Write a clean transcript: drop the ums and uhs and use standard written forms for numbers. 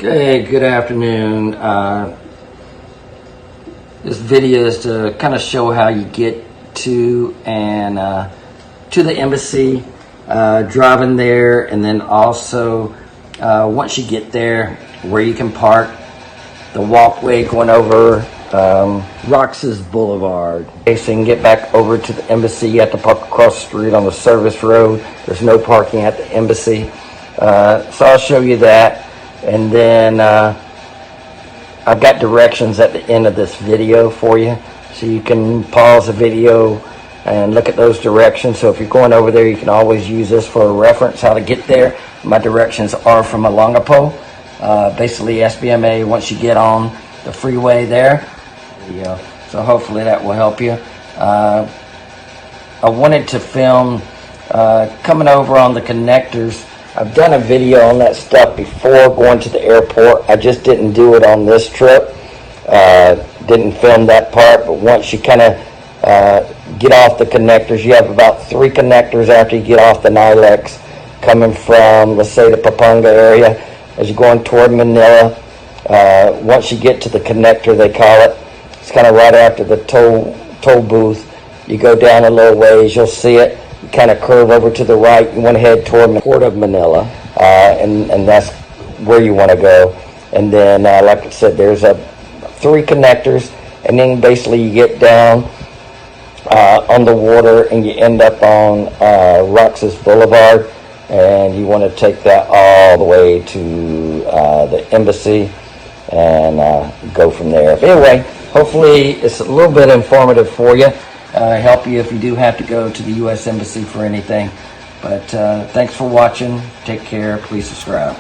Okay, good afternoon. This video is to kind of show how you get to the embassy, driving there, and then also once you get there, where you can park, the walkway going over Roxas Blvd. Okay, so you can get back over to the embassy. You have to park across the street on the service road. There's no parking at the embassy. So I'll show you that. And then I've got directions at the end of this video for you, so you can pause the video and look at those directions. So if you're going over there, you can always use this for a reference how to get there. My directions are from Olongapo, basically SBMA once you get on the freeway there. So hopefully that will help you. I wanted to film coming over on the connectors. I've done a video on that stuff before going to the airport. I just didn't do it on this trip. Didn't film that part, but once you kind of get off the connectors, you have about 3 connectors after you get off the NLEX coming from, let's say, the Pampanga area as you're going toward Manila. Once you get to the connector, they call it, it's kind of right after the toll booth. You go down a little ways, you'll see it. You kind of curve over to the right. You want to head toward the port of Manila, and that's where you want to go. And then, like I said, there's 3 connectors, and then basically you get down on the water, and you end up on Roxas Blvd, and you want to take that all the way to the embassy and go from there. But anyway, hopefully it's a little bit informative for you. Help you if you do have to go to the U.S. Embassy for anything. But thanks for watching. Take care. Please subscribe.